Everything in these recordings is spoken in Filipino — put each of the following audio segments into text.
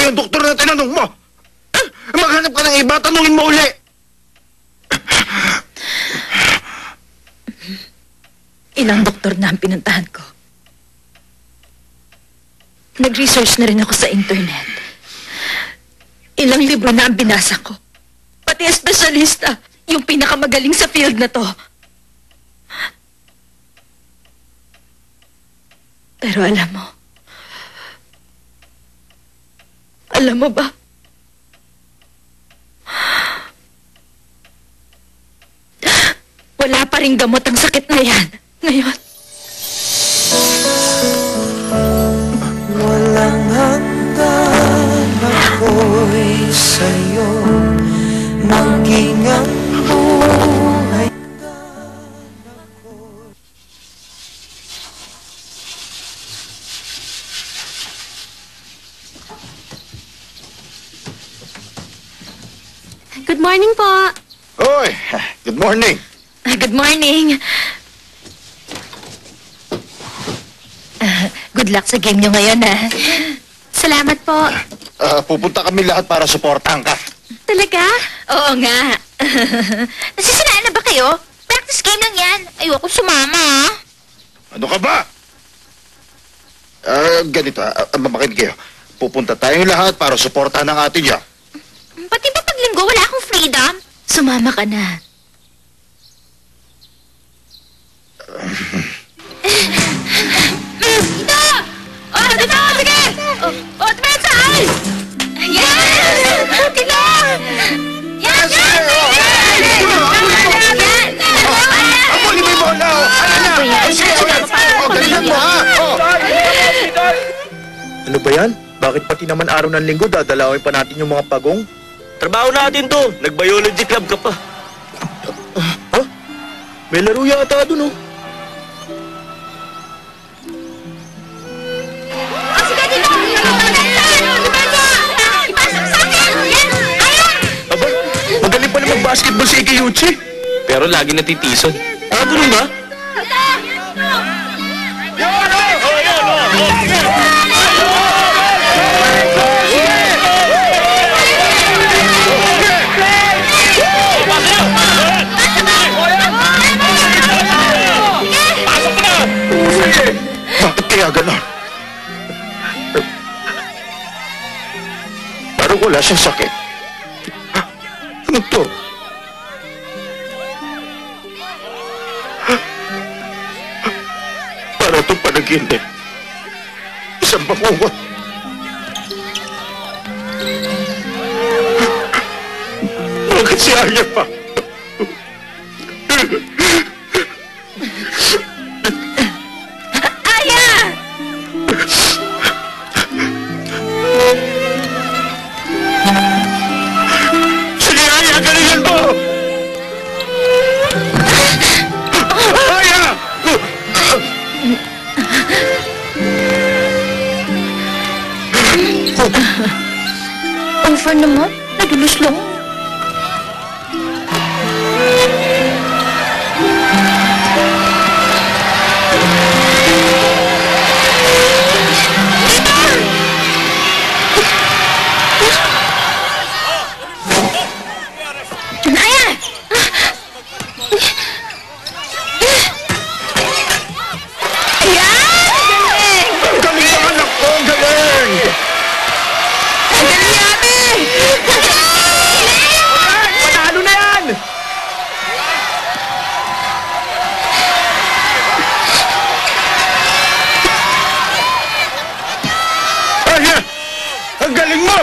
yung doktor na tinanong mo? Maghanap ka ng iba, tanungin mo uli. Ilang doktor na ang pinuntahan ko. Nag-research na rin ako sa internet. Ilang libro na ang binasa ko. Pati espesyalista, yung pinakamagaling sa field na to. Pero alam mo ba? Wala pa ring gamot ang sakit na yan ngayon. Walang hanggan ako'y sa'yo, maging ang buhay. Good morning po. Oy, good morning. Good morning. Good luck sa game nyo ngayon, Salamat po. Pupunta kami lahat para suportahan ka. Talaga? Oo nga. Nasisilaan na ba kayo? Practice game lang yan. Ayoko sumama, Ano ka ba? Ganito, makinig kayo. Pupunta tayong lahat para suportahan ang ate niya. Pati ba pag linggo wala akong freedom? Sumama ka na. Dito! Oh, dito! Sige! Oh, depensa! Ay! Yan! Dito! Yan! Yan! Ako, hindi mo bola! Ano na? Galingan mo, ha? Ano ba yan? Bakit pati naman araw ng linggo dadalawin pa natin yung mga pagong? Trabaho natin to. Nag-biology club ka pa. Ha? May laro yata dun, oh. Sige, dito! Ipasok sa akin! Aba, magaling pala mag-basketball si Ikeyuchi. Pero lagi natitison. Ganun ba? Bakit kaya gano'n? Parang wala siyang sakit. Ano to? Para itong panaginip. Isang bangungot. Bakit si Arya pa? Sige, Arya, galingan mo! Arya! Over naman. Nadulos lang. Ang galing mo!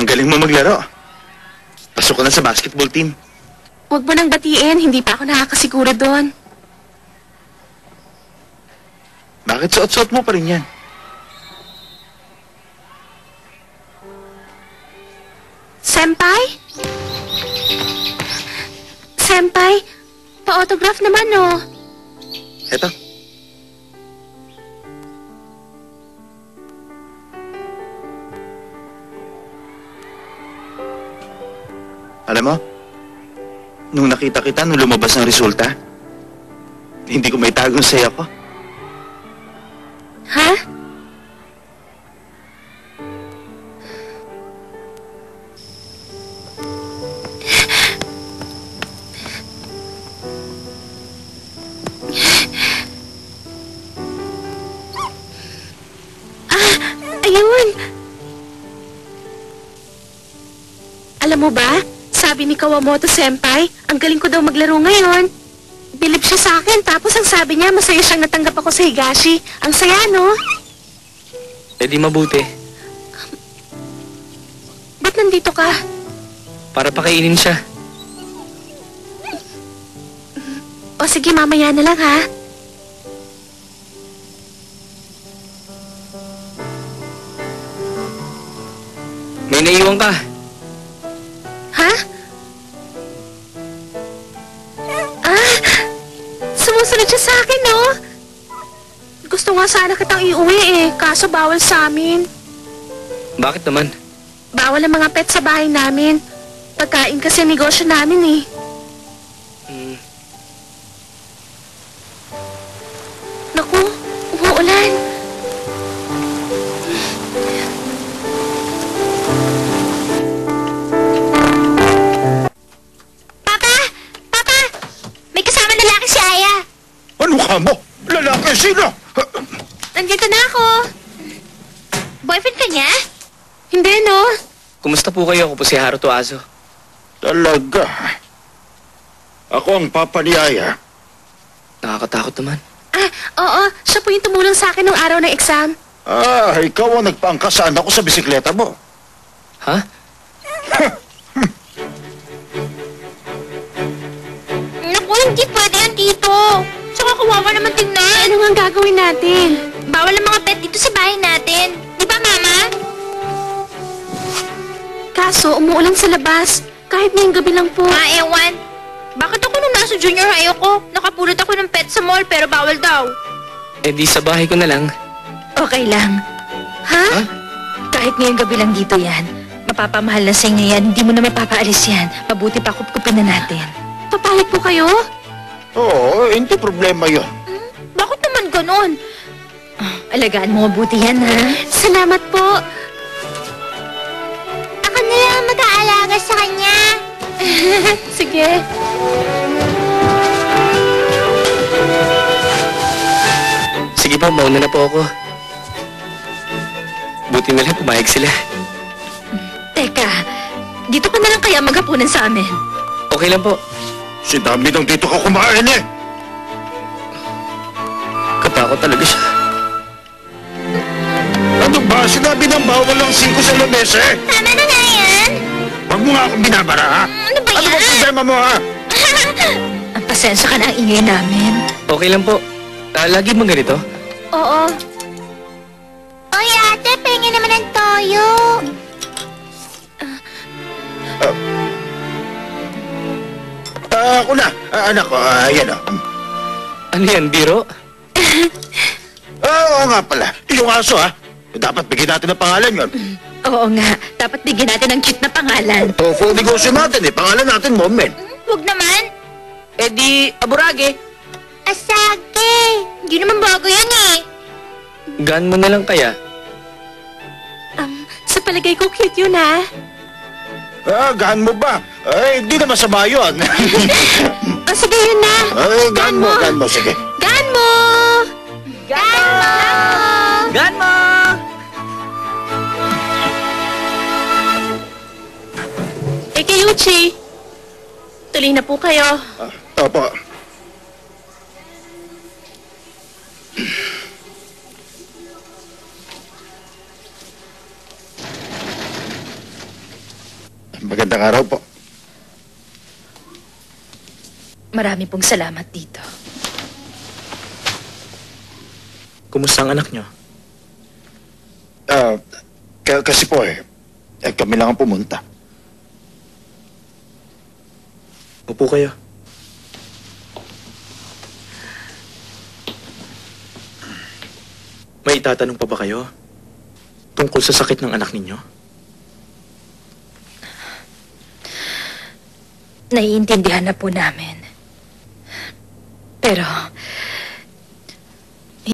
Ang galing mo maglaro. Pasok ka na sa basketball team. Huwag mo nang batiin. Hindi pa ako nakakasiguro doon. Bakit suot-suot mo pa rin yan? Senpai? Senpai, pa-autograph naman, oh. Eto. Alam mo, nung nakita kita, nung lumabas ang resulta, hindi ko may tagong saya ko. Ha? Ayun! Alam mo ba, sabi ni Kawamoto Senpai, ang galing ko daw maglaro ngayon. Bilib siya sa akin, tapos ang sabi niya, masaya siyang natanggap ako sa Higashi. Ang saya, no? Eh di mabuti. Ba't nandito ka? Para pakainin siya. O sige, mamaya na lang, ha? May naiwan ka. Ha? Sumusunod siya sa akin, no? Gusto nga sana kitang iuwi kaso bawal sa amin. Bakit naman? Bawal ang mga pet sa bahay namin. Pagkain kasi negosyo namin, Hmm, Naku, umuulan. Papa! Papa! May kasama na lalaki si Aya. Ano ka mo? Lalaki sino? Nandito na ako. Boyfriend ka niya? Hindi, no? kumusta po kayo? Ako po si Haruto Azo. Talaga. Ako ang papa ni Aya. Nakakatakot naman. Oo. Siya po yung tumulong sa akin nung araw ng exam. Ikaw ang nagpaangkasan ako sa bisikleta mo. Ha? Naku, hindi pwede yan dito. Tsaka kawawa naman tingnan. Ano nga ang gagawin natin? Bawal ang mga pet dito sa bahay natin. Di ba, Mama? Kaso, umuulan sa labas. Kahit ngayong gabi lang po. Ewan. Bakit ako nung nasa junior high ako? Nakapulot ako ng pet sa mall pero bawal daw. Eh di sa bahay ko na lang. Okay lang. Ha? Ha? Kahit ngayong gabi lang dito yan. Mapapamahal na sa inyo yan. Hindi mo na mapapaalis yan. Mabuti pa kupkupin na natin. Papayag po kayo? Oo, hindi problema yun. Bakit naman ganon? Alagaan mo mabuti yan, ha? Salamat po. Ako na lang mag-aalaga sa kanya. Sige. Sige po, mauna na po ako. Buti na lang pumayag sila. Teka, dito ka na lang kaya maghapunan sa amin. Okay lang po. Si Dami nang dito ka kumain eh. Katakot talaga siya. Ano ba? Sinabi ng bawal ang 5 sa lamesa eh. Tama na nga yan. Huwag mo nga akong binabara ha. Ano ba Ano yan? ba problema mo ha? Ang pasensya ka na ang ingay namin. Okay lang po. Lagi mo ganito? Oo. Oy, ate, pengen naman ng toyo. Ako na. Anak ko, yan o. Ano yan, biro? Oo nga pala. Yung aso ha. Dapat bigyan natin ng pangalan yun. Oo nga. Dapat bigyan natin ng cute na pangalan. Full negosyo natin eh. Pangalan natin, Momen. Huwag naman. Eh di, aburage. Asake. Hindi naman bago yan eh. Gaan mo na lang kaya. Sa palagay ko, cute yun, ha? Gahan mo ba? Ay, hindi na masama yun. Sige, yun na. Ay, gahan mo. Sige. Gaan mo! Gaan mo! Yuchi, tuloy na po kayo. Opo. Magandang araw po. Marami pong salamat dito. Kumusta ang anak nyo? Kasi po kami lang ang pumunta. Upo kayo. May itatanong pa ba kayo? Tungkol sa sakit ng anak ninyo? Naiintindihan na po namin. Pero,